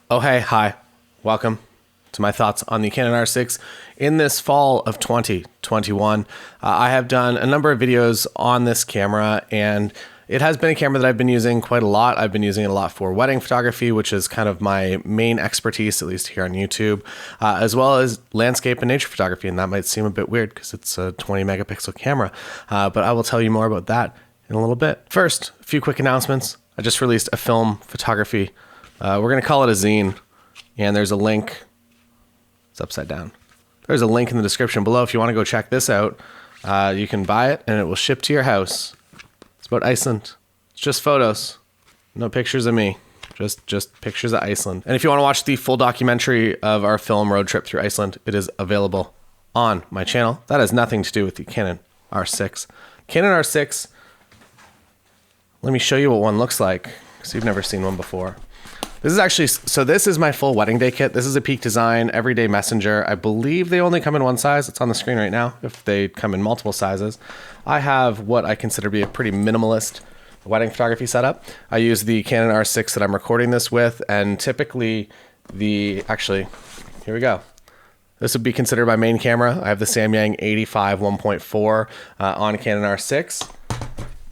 Oh, hey, hi. Welcome to my thoughts on the Canon R6 in this fall of 2021. I have done a number of videos on this camera, and it has been a camera that I've been using quite a lot. I've been using it a lot for wedding photography, which is kind of my main expertise, at least here on YouTube, as well as landscape and nature photography. And that might seem a bit weird because it's a 20 megapixel camera, but I will tell you more about that in a little bit. First, a few quick announcements. I just released a film photography. We're going to call it a zine, and there's a link. It's upside down. There's a link in the description below. If you want to go check this out, you can buy it and it will ship to your house. It's about Iceland. It's just photos, no pictures of me, just pictures of Iceland. And if you want to watch the full documentary of our film road trip through Iceland, it is available on my channel. That has nothing to do with the Canon R6. Canon R6, let me show you what one looks like, because you've never seen one before. This is actually, so this is my full wedding day kit. This is a Peak Design Everyday Messenger. I believe they only come in one size. It's on the screen right now. If they come in multiple sizes, I have what I consider to be a pretty minimalist wedding photography setup. I use the Canon R6 that I'm recording this with, and typically actually, here we go. This would be considered my main camera. I have the Samyang 85 1.4 on Canon R6.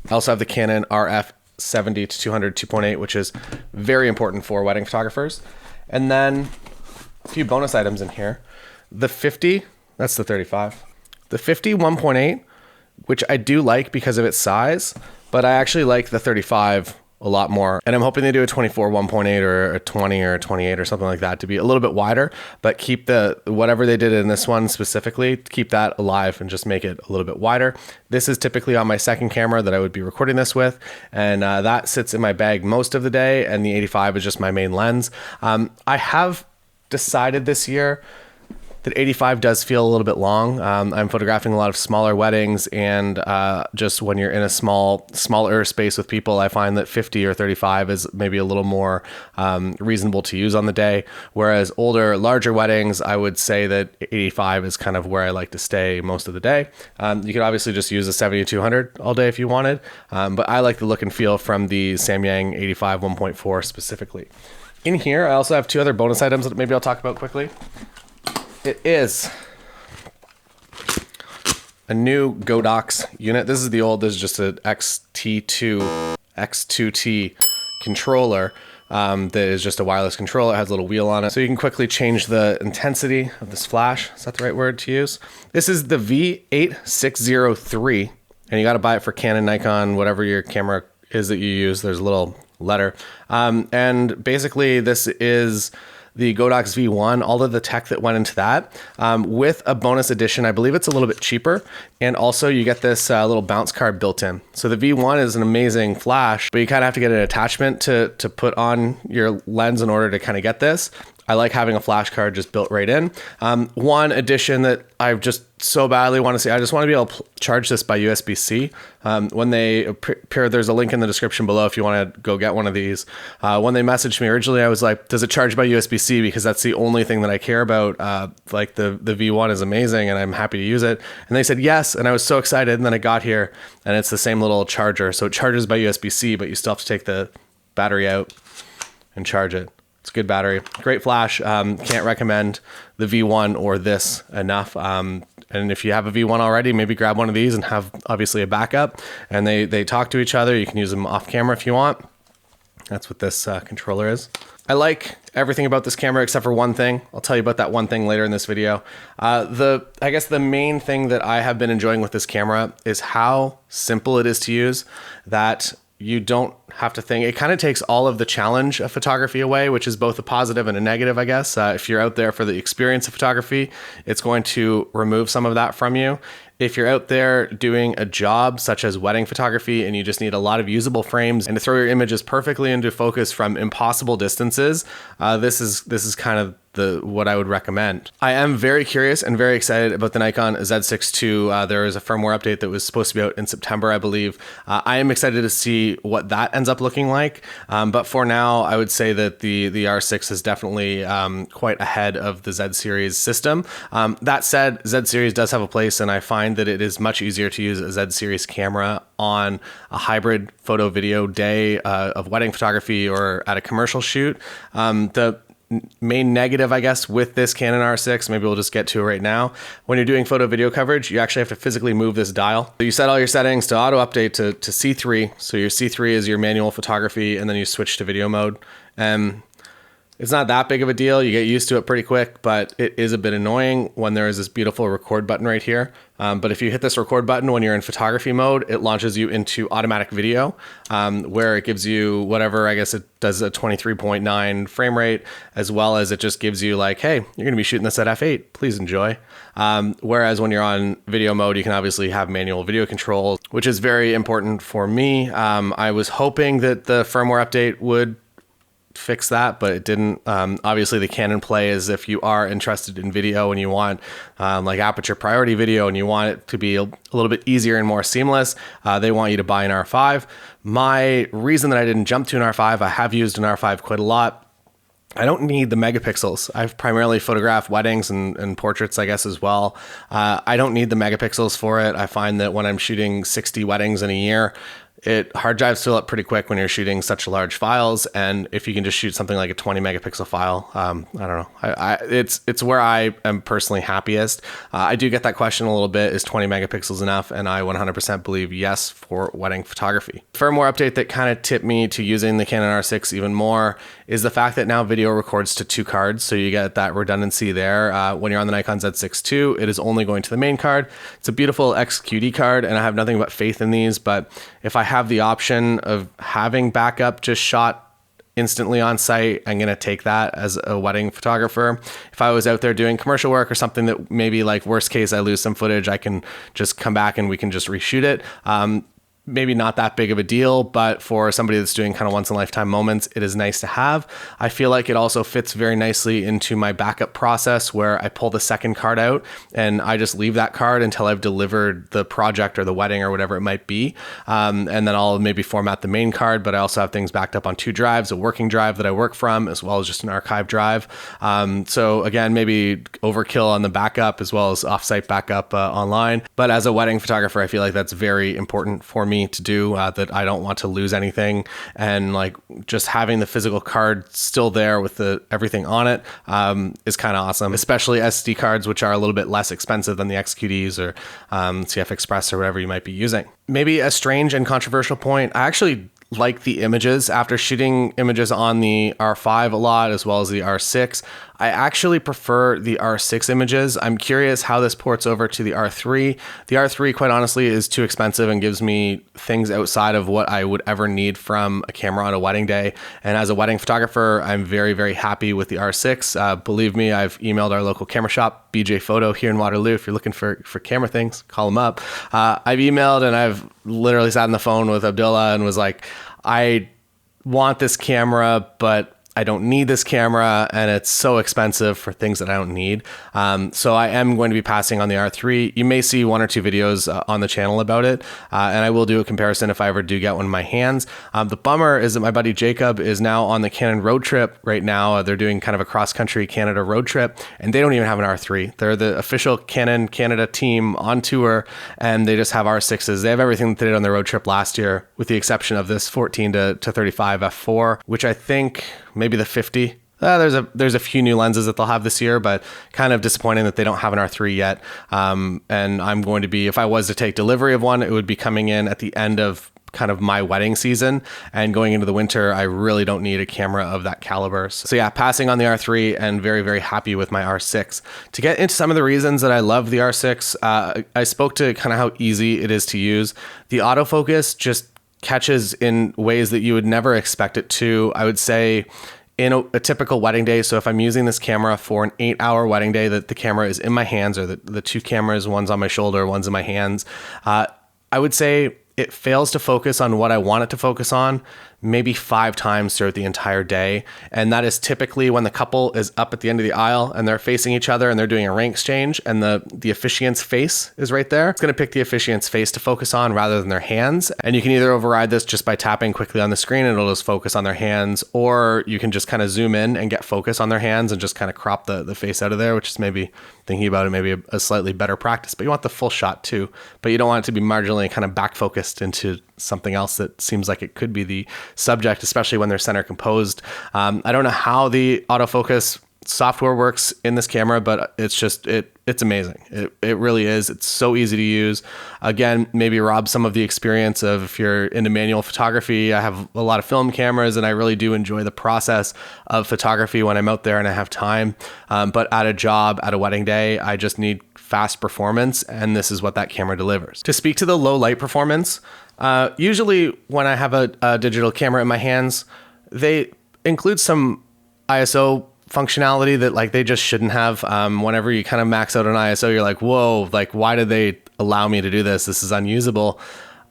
I also have the Canon RF 70 to 200 2.8, which is very important for wedding photographers. And then a few bonus items in here. The 50, that's the 35. The 50 1.8, which I do like because of its size, but I actually like the 35 a lot more. And I'm hoping they do a 24 1.8 or a 20 or a 28 or something like that to be a little bit wider, but keep the whatever they did in this one specifically, keep that alive and just make it a little bit wider. This is typically on my second camera that I would be recording this with, and that sits in my bag most of the day, and the 85 is just my main lens. I have decided this year that 85 does feel a little bit long. I'm photographing a lot of smaller weddings, and just when you're in a smaller space with people, I find that 50 or 35 is maybe a little more reasonable to use on the day. Whereas larger weddings, I would say that 85 is kind of where I like to stay most of the day. You could obviously just use a 70-200 all day if you wanted, but I like the look and feel from the Samyang 85 1.4 specifically. In here, I also have two other bonus items that maybe I'll talk about quickly. It is a new Godox unit. This is just an X2T controller that is just a wireless controller. It has a little wheel on it. So you can quickly change the intensity of this flash. Is that the right word to use? This is the V860iiiC, and you got to buy it for Canon, Nikon, whatever your camera is that you use. There's a little letter. And basically this is the Godox V1, all of the tech that went into that, with a bonus edition. I believe it's a little bit cheaper. And also you get this little bounce card built in. So the V1 is an amazing flash, but you kind of have to get an attachment to put on your lens in order to kind of get this. I like having a flash card just built right in. One addition that I just so badly want to see, I just want to be able to charge this by USB-C. When they appear, there's a link in the description below if you want to go get one of these. When they messaged me originally, I was like, does it charge by USB-C? Because that's the only thing that I care about. Like the V1 is amazing and I'm happy to use it. And they said yes, and I was so excited. And then I got here and it's the same little charger. So it charges by USB-C, but you still have to take the battery out and charge it. It's a good battery, great flash. Can't recommend the V1 or this enough. And if you have a V1 already, maybe grab one of these and have obviously a backup. And they talk to each other. You can use them off camera if you want. That's what this controller is. I like everything about this camera except for one thing. I'll tell you about that one thing later in this video. I guess the main thing that I have been enjoying with this camera is how simple it is to use, that you don't have to think. It kind of takes all of the challenge of photography away, which is both a positive and a negative, I guess. If you're out there for the experience of photography, it's going to remove some of that from you. If you're out there doing a job such as wedding photography and you just need a lot of usable frames and to throw your images perfectly into focus from impossible distances, this is kind of what I would recommend. I am very curious and very excited about the Nikon Z6 II. There is a firmware update that was supposed to be out in September, I believe. I am excited to see what that ends up looking like. But for now, I would say that the R6 is definitely quite ahead of the Z series system. That said, Z series does have a place, and I find that it is much easier to use a Z series camera on a hybrid photo video day of wedding photography or at a commercial shoot. main negative, I guess, with this Canon R6, maybe we'll just get to it right now. When you're doing photo video coverage, you actually have to physically move this dial. So you set all your settings to auto update to C3. So your C3 is your manual photography, and then you switch to video mode. It's not that big of a deal. You get used to it pretty quick, but it is a bit annoying when there is this beautiful record button right here. But if you hit this record button when you're in photography mode, it launches you into automatic video, where it gives you whatever, I guess it does a 23.9 frame rate, as well as it just gives you like, hey, you're going to be shooting this at f8, please enjoy. Whereas when you're on video mode, you can obviously have manual video control, which is very important for me. I was hoping that the firmware update would fix that, but it didn't. Obviously the Canon play is if you are interested in video and you want like aperture priority video and you want it to be a little bit easier and more seamless, they want you to buy an R5. My reason that I didn't jump to an R5, I have used an R5 quite a lot. I don't need the megapixels. I've primarily photographed weddings and portraits, I guess, as well. I don't need the megapixels for it. I find that when I'm shooting 60 weddings in a year, hard drives fill up pretty quick when you're shooting such large files, and if you can just shoot something like a 20 megapixel file, I don't know. It's where I am personally happiest. I do get that question a little bit: is 20 megapixels enough? And I 100% believe yes for wedding photography. Firmware update that kind of tipped me to using the Canon R6 even more is the fact that now video records to 2 cards, so you get that redundancy there. When you're on the Nikon Z6 II, it is only going to the main card. It's a beautiful XQD card, and I have nothing but faith in these, but if I have the option of having backup just shot instantly on site, I'm going to take that as a wedding photographer. If I was out there doing commercial work or something that maybe like worst case, I lose some footage, I can just come back and we can just reshoot it. Maybe not that big of a deal, but for somebody that's doing kind of once in a lifetime moments, it is nice to have. I feel like it also fits very nicely into my backup process where I pull the second card out and I just leave that card until I've delivered the project or the wedding or whatever it might be. And then I'll maybe format the main card, but I also have things backed up on 2 drives, a working drive that I work from, as well as just an archive drive. So again, maybe overkill on the backup as well as offsite backup online. But as a wedding photographer, I feel like that's very important for me to do, that I don't want to lose anything, and like just having the physical card still there with everything on it is kind of awesome, especially SD cards, which are a little bit less expensive than the XQDs or CF Express or whatever you might be using. Maybe a strange and controversial point, I actually like the images. After shooting images on the R5 a lot, as well as the R6, I actually prefer the R6 images. I'm curious how this ports over to the R3. The R3, quite honestly, is too expensive and gives me things outside of what I would ever need from a camera on a wedding day. And as a wedding photographer, I'm very, very happy with the R6. Believe me, I've emailed our local camera shop, BJ Photo here in Waterloo. If you're looking for camera things, call them up. I've emailed and I've literally sat on the phone with Abdullah and was like, I want this camera, but I don't need this camera, and it's so expensive for things that I don't need. So I am going to be passing on the R3. You may see 1 or 2 videos on the channel about it, and I will do a comparison if I ever do get one in my hands. The bummer is that my buddy Jacob is now on the Canon road trip right now. They're doing kind of a cross-country Canada road trip, and they don't even have an R3. They're the official Canon Canada team on tour, and they just have R6s. They have everything that they did on their road trip last year, with the exception of this 14 to 35 f4, which I think maybe the 50. There's a few new lenses that they'll have this year, but kind of disappointing that they don't have an R3 yet. And I'm going to be, if I was to take delivery of one, it would be coming in at the end of kind of my wedding season, and going into the winter, I really don't need a camera of that caliber. So yeah, passing on the R3 and very, very happy with my R6. To get into some of the reasons that I love the R6, I spoke to kind of how easy it is to use. The autofocus just catches in ways that you would never expect it to. I would say in a typical wedding day, so if I'm using this camera for an 8-hour wedding day that the camera is in my hands, or the 2 cameras, one's on my shoulder, one's in my hands, I would say it fails to focus on what I want it to focus on maybe 5 times throughout the entire day. And that is typically when the couple is up at the end of the aisle and they're facing each other and they're doing a ring exchange, and the officiant's face is right there. It's going to pick the officiant's face to focus on rather than their hands. And you can either override this just by tapping quickly on the screen and it'll just focus on their hands, or you can just kind of zoom in and get focus on their hands and just kind of crop the face out of there, which is maybe, thinking about it, maybe a slightly better practice. But you want the full shot too, but you don't want it to be marginally kind of back focused into something else that seems like it could be the subject, especially when they're center composed. I don't know how the autofocus software works in this camera, but it's just, it's amazing. It really is. It's so easy to use. Again, maybe rob some of the experience of if you're into manual photography. I have a lot of film cameras and I really do enjoy the process of photography when I'm out there and I have time. But at a job, at a wedding day, I just need fast performance, and this is what that camera delivers. To speak to the low light performance, usually when I have a digital camera in my hands, they include some ISO functionality that like they just shouldn't have. Whenever you kind of max out an ISO, you're like, whoa, like why did they allow me to do this? This is unusable.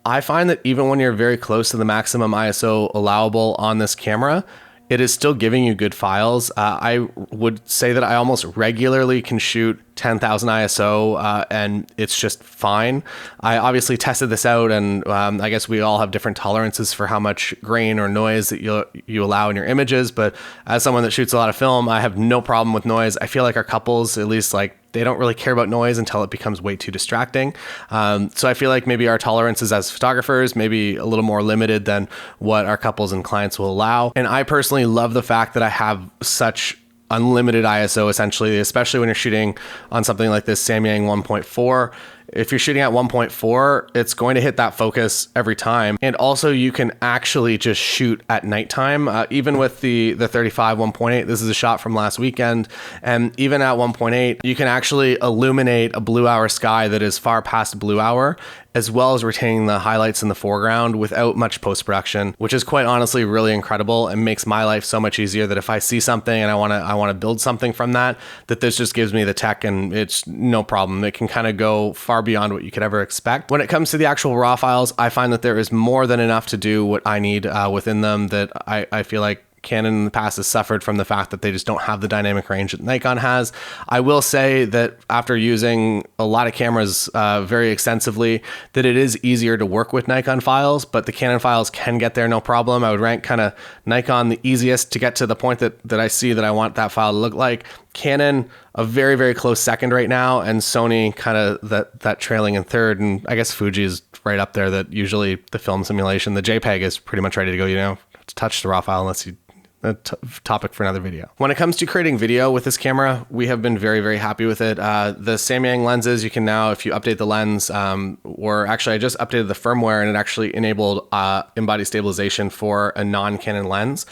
I find that even when you're very close to the maximum ISO allowable on this camera, it is still giving you good files. I would say that I almost regularly can shoot 10,000 ISO and it's just fine. I obviously tested this out, and I guess we all have different tolerances for how much grain or noise that you allow in your images. But as someone that shoots a lot of film, I have no problem with noise. I feel like our couples, at least, like they don't really care about noise until it becomes way too distracting. So I feel like maybe our tolerances as photographers maybe a little more limited than what our couples and clients will allow. And I personally love the fact that I have such unlimited ISO, essentially, especially when you're shooting on something like this Samyang 1.4. If you're shooting at 1.4, it's going to hit that focus every time. And also you can actually just shoot at nighttime. Even with the 35 1.8, this is a shot from last weekend. And even at 1.8, you can actually illuminate a blue hour sky that is far past blue hour, as well as retaining the highlights in the foreground without much post-production, which is quite honestly really incredible and makes my life so much easier that if I see something and I want to build something from that this just gives me the tech and it's no problem. It can kind of go far beyond what you could ever expect. When it comes to the actual raw files, I find that there is more than enough to do what I need within them, that I feel like Canon in the past has suffered from the fact that they just don't have the dynamic range that Nikon has. I will say that after using a lot of cameras very extensively, that it is easier to work with Nikon files, but the Canon files can get there no problem. I would rank kind of Nikon the easiest to get to the point that I see that I want that file to look like. Canon, a very, very close second right now, and Sony kind of that trailing in third, and I guess Fuji is right up there, that usually the film simulation, the JPEG is pretty much ready to go, to touch the raw file unless you topic for another video. When it comes to creating video with this camera, we have been very, very happy with it. The Samyang lenses, you can now, if you update the lens, or actually I just updated the firmware and it actually enabled in-body stabilization for a non-Canon lens.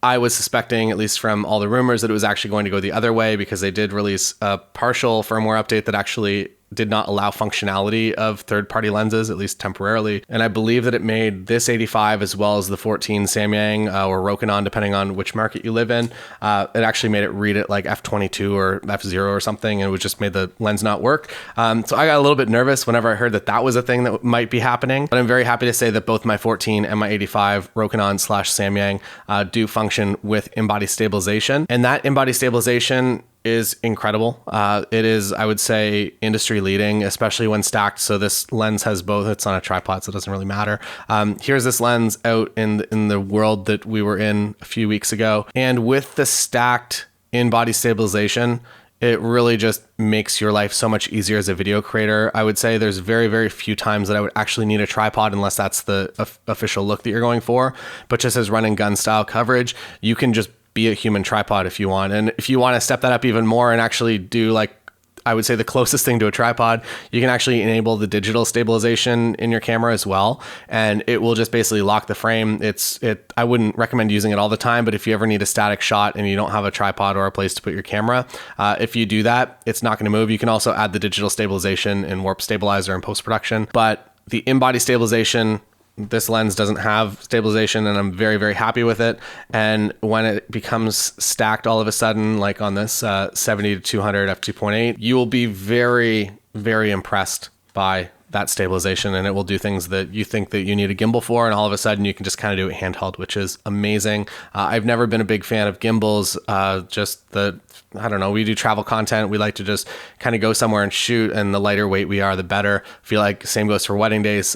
I was suspecting, at least from all the rumors, that it was actually going to go the other way, because they did release a partial firmware update that actually did not allow functionality of third-party lenses, at least temporarily. And I believe that it made this 85 as well as the 14 Samyang or Rokinon, depending on which market you live in. It actually made it read it like f22 or f0 or something, and it just made the lens not work. So I got a little bit nervous whenever I heard that was a thing that might be happening. But I'm very happy to say that both my 14 and my 85 Rokinon/Samyang do function with in-body stabilization. And that in-body stabilization is incredible. It is, I would say, industry leading, especially when stacked. So this lens has both. It's on a tripod, so it doesn't really matter. Here's this lens out in the world that we were in a few weeks ago. And with the stacked in-body stabilization, it really just makes your life so much easier as a video creator. I would say there's very, very few times that I would actually need a tripod unless that's the official look that you're going for. But just as run and gun style coverage, you can just be a human tripod if you want. And if you want to step that up even more and actually do, like, I would say the closest thing to a tripod, you can actually enable the digital stabilization in your camera as well. And it will just basically lock the frame. I wouldn't recommend using it all the time, but if you ever need a static shot and you don't have a tripod or a place to put your camera, if you do that, it's not going to move. You can also add the digital stabilization in warp stabilizer in post-production, but the in-body stabilization, this lens doesn't have stabilization, and I'm very, very happy with it. And when it becomes stacked all of a sudden, like on this 70 to 200 f2.8, you will be very, very impressed by that stabilization, and it will do things that you think that you need a gimbal for, and all of a sudden you can just kind of do it handheld, which is amazing. I've never been a big fan of gimbals. I don't know, we do travel content. We like to just kind of go somewhere and shoot, and the lighter weight we are, the better. I feel like same goes for wedding days.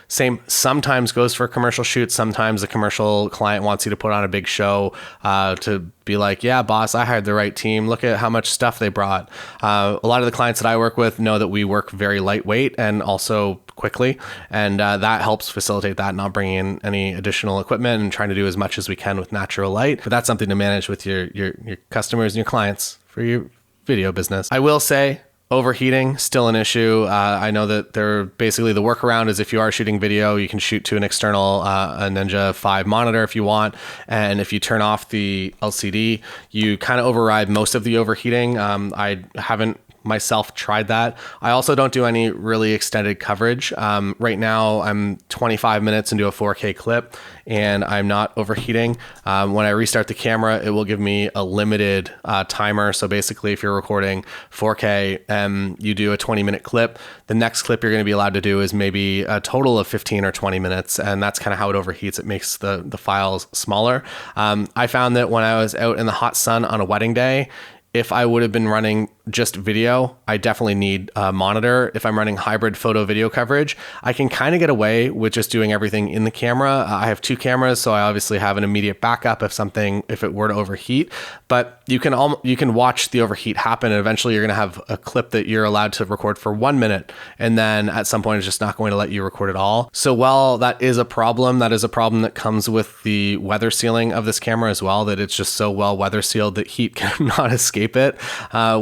Same sometimes goes for commercial shoots. Sometimes the commercial client wants you to put on a big show to be like, yeah, boss, I hired the right team. Look at how much stuff they brought. A lot of the clients that I work with know that we work very lightweight and also quickly, and that helps facilitate that, not bringing in any additional equipment and trying to do as much as we can with natural light. But that's something to manage with your customers and your clients for your video business. I will say, overheating, still an issue. I know that they're basically, the workaround is if you are shooting video, you can shoot to an external a Ninja 5 monitor if you want. And if you turn off the LCD, you kind of override most of the overheating. I haven't myself tried that. I also don't do any really extended coverage. Right now I'm 25 minutes into a 4K clip and I'm not overheating. When I restart the camera, it will give me a limited timer. So basically if you're recording 4K and you do a 20-minute clip, the next clip you're going to be allowed to do is maybe a total of 15 or 20 minutes. And that's kind of how it overheats. It makes the files smaller. I found that when I was out in the hot sun on a wedding day, if I would have been running just video, I definitely need a monitor. If I'm running hybrid photo video coverage, I can kind of get away with just doing everything in the camera. I have 2 cameras, so I obviously have an immediate backup if it were to overheat, but you can watch the overheat happen, and eventually you're going to have a clip that you're allowed to record for 1 minute. And then at some point it's just not going to let you record at all. So while that is a problem that comes with the weather sealing of this camera as well, that it's just so well weather sealed that heat cannot escape it,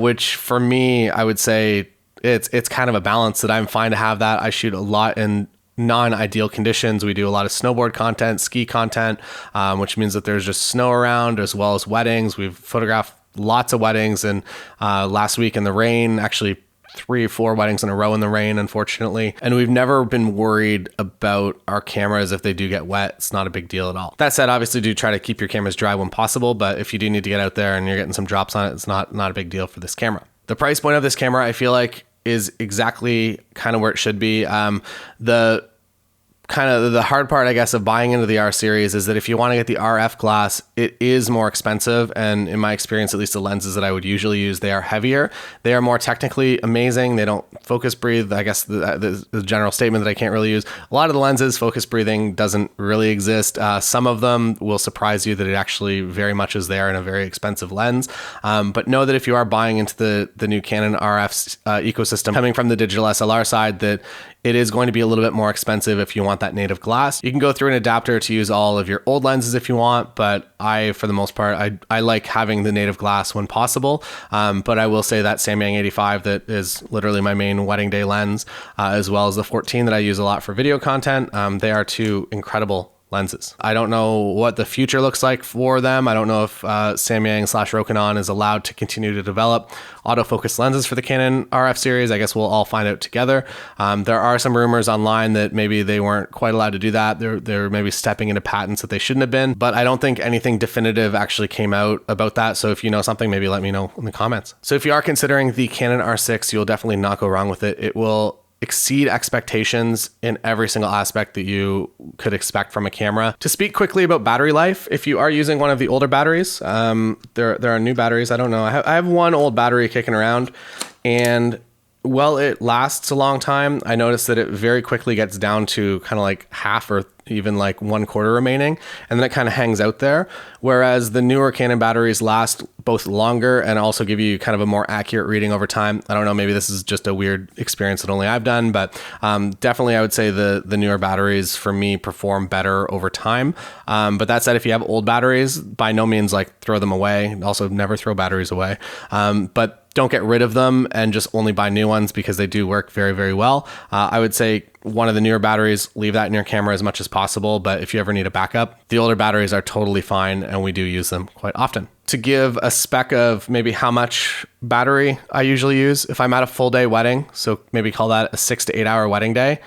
which for me, I would say it's kind of a balance that I'm fine to have that. I shoot a lot in non-ideal conditions. We do a lot of snowboard content, ski content, which means that there's just snow around, as well as weddings. We've photographed lots of weddings, and last week in the rain, actually 3 or 4 weddings in a row in the rain, unfortunately. And we've never been worried about our cameras if they do get wet. It's not a big deal at all. That said, obviously do try to keep your cameras dry when possible, but if you do need to get out there and you're getting some drops on it, it's not a big deal for this camera. The price point of this camera, I feel like, is exactly kind of where it should be. The hard part, I guess, of buying into the R series is that if you want to get the RF glass, it is more expensive. And in my experience, at least the lenses that I would usually use, they are heavier. They are more technically amazing. They don't focus breathe. I guess the general statement that I can't really use. A lot of the lenses, focus breathing doesn't really exist. Some of them will surprise you that it actually very much is there in a very expensive lens. But know that if you are buying into the new Canon RF ecosystem coming from the digital SLR side, that it is going to be a little bit more expensive if you want that native glass. You can go through an adapter to use all of your old lenses if you want, but for the most part, I like having the native glass when possible. But I will say that Samyang 85 that is literally my main wedding day lens, as well as the 14 that I use a lot for video content, they are 2 incredible lenses. I don't know what the future looks like for them. I don't know if Samyang/Rokinon is allowed to continue to develop autofocus lenses for the Canon RF series. I guess we'll all find out together. There are some rumors online that maybe they weren't quite allowed to do that. They're maybe stepping into patents that they shouldn't have been, but I don't think anything definitive actually came out about that. So if you know something, maybe let me know in the comments. So if you are considering the Canon R6, you'll definitely not go wrong with it. It will exceed expectations in every single aspect that you could expect from a camera. To speak quickly about battery life, if you are using one of the older batteries, there are new batteries. I don't know. I have one old battery kicking around, and while it lasts a long time, I noticed that it very quickly gets down to kind of like half or even like 1/4 remaining, and then it kind of hangs out there. Whereas the newer Canon batteries last both longer and also give you kind of a more accurate reading over time. I don't know, maybe this is just a weird experience that only I've done, but definitely I would say the newer batteries for me perform better over time. But that said, if you have old batteries, by no means like throw them away. Also never throw batteries away. But don't get rid of them and just only buy new ones, because they do work very, very well. I would say one of the newer batteries, leave that in your camera as much as possible. But if you ever need a backup, the older batteries are totally fine, and we do use them quite often. To give a spec of maybe how much battery I usually use, if I'm at a full day wedding, so maybe call that a 6 to 8 hour wedding day,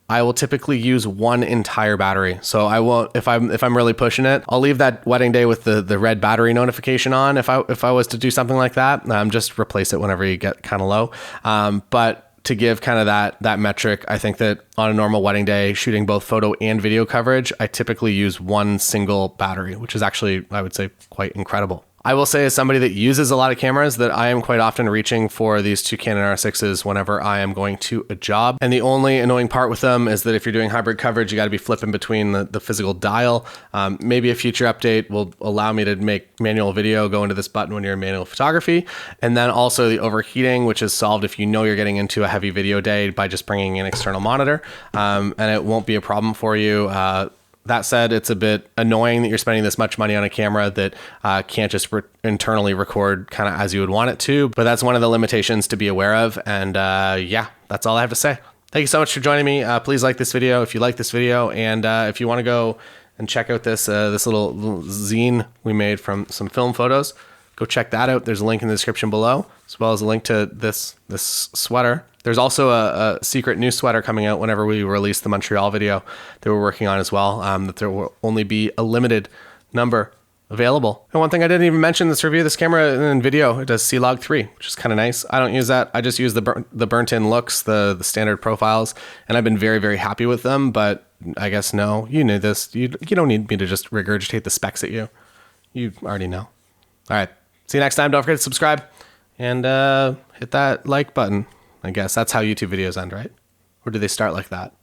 I will typically use one entire battery. So I won't, if I'm really pushing it, I'll leave that wedding day with the red battery notification on. If I was to do something like that, just replace it whenever you get kind of low. But to give kind of that metric, I think that on a normal wedding day, shooting both photo and video coverage, I typically use one single battery, which is actually, I would say, quite incredible. I will say, as somebody that uses a lot of cameras, that I am quite often reaching for these two Canon R6s whenever I am going to a job. And the only annoying part with them is that if you're doing hybrid coverage, you got to be flipping between the physical dial. Maybe a future update will allow me to make manual video go into this button when you're in manual photography. And then also the overheating, which is solved if you know you're getting into a heavy video day by just bringing an external monitor. And it won't be a problem for you. That said, it's a bit annoying that you're spending this much money on a camera that can't just internally record kind of as you would want it to. But that's one of the limitations to be aware of. And yeah, that's all I have to say. Thank you so much for joining me. Please like this video if you like this video. And if you want to go and check out this little zine we made from some film photos, go check that out. There's a link in the description below, as well as a link to this sweater. There's also a secret new sweater coming out whenever we release the Montreal video that we're working on as well, that there will only be a limited number available. And one thing I didn't even mention in this review, this camera in video, it does C-Log 3, which is kind of nice. I don't use that. I just use the burnt-in looks, the standard profiles, and I've been very, very happy with them. But I guess, no, you knew this. You don't need me to just regurgitate the specs at you. You already know. All right. See you next time. Don't forget to subscribe and hit that like button. I guess that's how YouTube videos end, right? Or do they start like that?